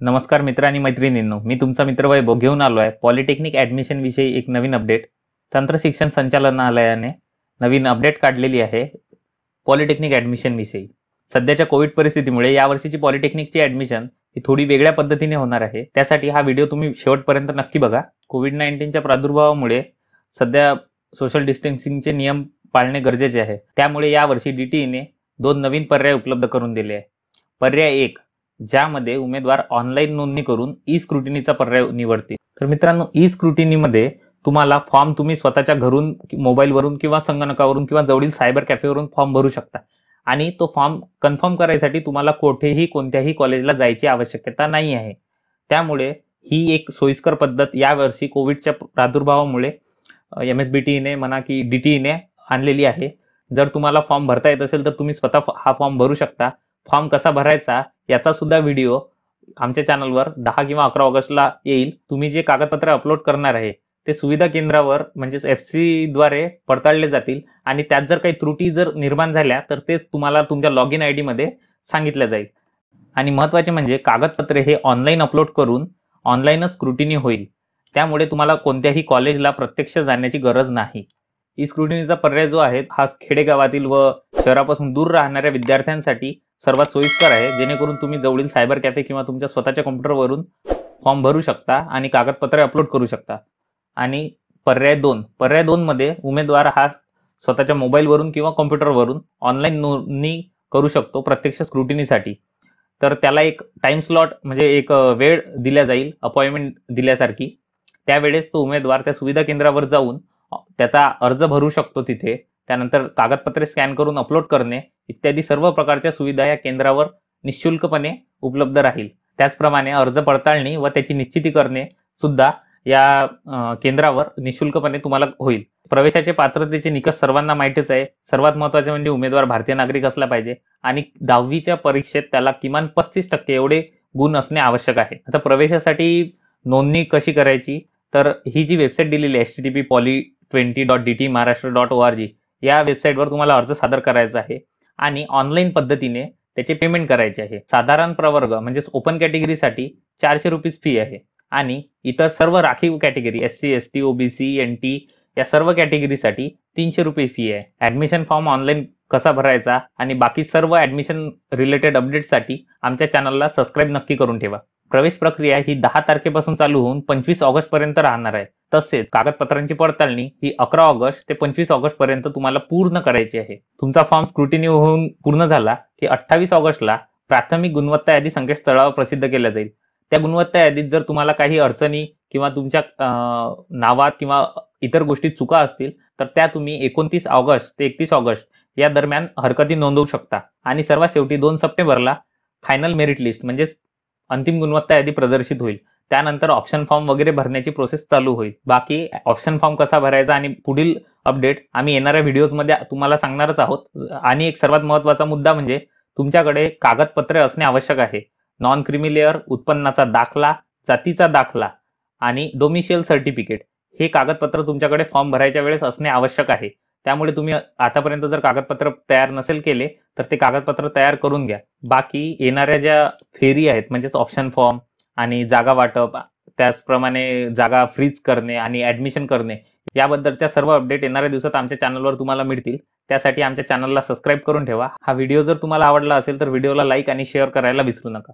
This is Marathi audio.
नमस्कार मित्र आणि मैत्रिणींनो, मी तुमचा मित्र वैभव घेऊन आलो आहे पॉलिटेक्निक ॲडमिशन विषयी एक नवीन अपडेट। तंत्र शिक्षण संचालनालयाने नवीन अपडेट काढलेली आहे पॉलिटेक्निक ॲडमिशन विषयी। सध्याच्या कोविड परिस्थितीमुळे यावर्षीची पॉलिटेक्निकची ॲडमिशन ही थोडी वेगळ्या पद्धतीने होणार आहे। त्यासाठी हा व्हिडिओ तुम्ही शेवटपर्यंत नक्की बघा। कोविड-19च्या प्रादुर्भावामुळे सध्या सोशल डिस्टन्सिंगचे नियम पाळणे गरजेचे आहे। त्यामुळे यावर्षी डीटीईने दोन नवीन पर्याय उपलब्ध करून दिले आहे। पर्याय 1, ज्यामध्ये उमेदवार ऑनलाईन नोंदणी करून ई स्क्रुटिनीचा पर्याय निवडतील। तर मित्रांनो, ई स्क्रुटिनीमध्ये तुम्हाला फॉर्म तुम्ही स्वतःच्या घरून, मोबाईलवरून किंवा संगणकावरून किंवा जवळील सायबर कॅफेवरून फॉर्म भरू शकता आणि तो फॉर्म कन्फर्म करायसाठी तुम्हाला कोणत्याही कॉलेजला जायची आवश्यकता नाही आहे। त्यामुळे ही एक सोयीस्कर पद्धत यावर्षी कोविडच्या प्रादुर्भावामुळे MSBTEने म्हणा की DTEने आणलेली आहे। जर तुम्हाला फॉर्म भरता येत असेल तर तुम्ही स्वतः हा फॉर्म भरू शकता। फॉर्म कसा भरायचा याचा सुद्धा व्हिडिओ आमच्या चॅनलवर 10 किंवा 11 ऑगस्टला येईल। तुम्ही जे कागदपत्र अपलोड करणार आहे ते सुविधा केंद्रावर म्हणजेच FC द्वारे पडताळले जातील आणि त्यात जर काही त्रुटी जर निर्माण झाल्या तर तेच तुम्हाला तुमच्या लॉगिन ID मध्ये सांगितलं जाईल। आणि महत्त्वाचे म्हणजे कागदपत्रे हे ऑनलाईन अपलोड करून ऑनलाईनच स्क्रुटिनी होईल। त्यामुळे तुम्हाला कोणत्याही कॉलेजला प्रत्यक्ष जाण्याची गरज नाही। ई स्क्रुटिनीचा पर्याय जो आहे हा खेडेगावातील व शहरापासून दूर राहणाऱ्या विद्यार्थ्यांसाठी सर्वात सोयीस्कर आहे, जेणेकरून तुम्ही जवळील सायबर कॅफे किंवा तुमच्या स्वतःच्या कॉम्प्युटरवरून फॉर्म भरू शकता आणि कागदपत्रे अपलोड करू शकता। आणि पर्याय 2 मध्ये उमेदवार हा स्वतःच्या मोबाईलवरून किंवा कॉम्प्युटरवरून ऑनलाईन नोंदणी करू शकतो प्रत्यक्ष स्क्रुटिनीसाठी। तर त्याला एक टाइम स्लॉट म्हणजे एक वेळ दिल्या जाईल, अपॉइंटमेंट दिल्यासारखी। त्यावेळेस तो उमेदवार त्या सुविधा केंद्रावर जाऊन त्याचा अर्ज भरू शकतो तिथे। त्यानंतर कागदपत्रे स्कॅन करून अपलोड करणे इत्यादी सर्व प्रकारच्या सुविधा या केंद्रावर निःशुल्कपणे उपलब्ध राहील। त्याचप्रमाणे अर्ज पडताळणी व त्याची निश्चिती करणे सुद्धा या केंद्रावर निःशुल्कपणे तुम्हाला होईल। प्रवेशाचे पात्रतेचे निकष सर्वांना माहितीच आहे। सर्वात महत्त्वाचे म्हणजे उमेदवार भारतीय नागरिक असला पाहिजे आणि 10वीच्या परीक्षेत त्याला किमान 35% एवढे गुण असणे आवश्यक आहे। आता प्रवेशासाठी नोंदणी कशी करायची, तर ही जी वेबसाईट दिलेली आहे http://poly20.dtmaharashtra.org या वेबसाईटवर तुम्हाला अर्ज सादर करायचा आहे आणि ऑनलाईन पद्धतीने त्याचे पेमेंट करायचे आहे। साधारण प्रवर्ग म्हणजेच ओपन कॅटेगरीसाठी 400 रुपीज फी आहे आणि इतर सर्व राखीव category SC ST OBC NT या सर्व कॅटेगरीसाठी 300 रुपये फी आहे। ॲडमिशन फॉर्म ऑनलाईन कसा भरायचा आणि बाकी सर्व ॲडमिशन रिलेटेड अपडेट्ससाठी आमच्या चॅनलला सबस्क्राईब नक्की करून ठेवा। प्रवेश प्रक्रिया ही 10 तारखेपासून चालू होऊन 25 ऑगस्ट पर्यंत राहणार आहे। तसेच कागदपत्रांची पडताळणी ही 11 ऑगस्ट ते 25 ऑगस्ट पर्यंत तुम्हाला पूर्ण करायची आहे। तुमचा फॉर्म स्क्रुटिनी होऊन पूर्ण झाला की 28 ऑगस्टला प्राथमिक गुणवत्ता यादी संकेतस्थळावर प्रसिद्ध केल्या जाईल। त्या गुणवत्ता यादीत जर तुम्हाला काही अडचणी किंवा तुमच्या नावात किंवा इतर गोष्टीत चुका असतील तर त्या तुम्ही 29 ऑगस्ट ते 31 ऑगस्ट या दरम्यान हरकती नोंदवू शकता। आणि सर्वात शेवटी 2 सप्टेंबरला फायनल मेरिट लिस्ट म्हणजेच अंतिम गुणवत्ता यादी प्रदर्शित होईल। त्यानंतर ऑप्शन फॉर्म वगैरे भरण्याची प्रोसेस चालू होईल। बाकी ऑप्शन फॉर्म कसा भरायचा आणि पुढील अपडेट आम्ही येणाऱ्या व्हिडिओजमध्ये तुम्हाला सांगणारच आहोत। आणि एक सर्वात महत्त्वाचा मुद्दा म्हणजे तुमच्याकडे कागदपत्रे असणे आवश्यक आहे। नॉन क्रिमी लेअर, उत्पन्नाचा दाखला, जातीचा दाखला आणि डोमिशियल सर्टिफिकेट हे कागदपत्र तुमच्याकडे फॉर्म भरायच्या वेळेस असणे आवश्यक आहे। त्यामुळे तुम्ही आतापर्यंत जर कागदपत्र तयार नसेल केले तर ते कागदपत्र तयार करून घ्या। बाकी येणाऱ्या ज्या फेरी आहेत म्हणजेच ऑप्शन फॉर्म आणि जागा वाटप, त्याचप्रमाणे जागा फ्रीज करणे आणि ॲडमिशन करणे याबद्दलच्या सर्व अपडेट येणाऱ्या दिवसात आमच्या चॅनलवर तुम्हाला मिळतील। त्यासाठी आमच्या चॅनलला सबस्क्राईब करून ठेवा। हा व्हिडिओ जर तुम्हाला आवडला असेल तर व्हिडिओला लाईक आणि शेअर करायला विसरू नका।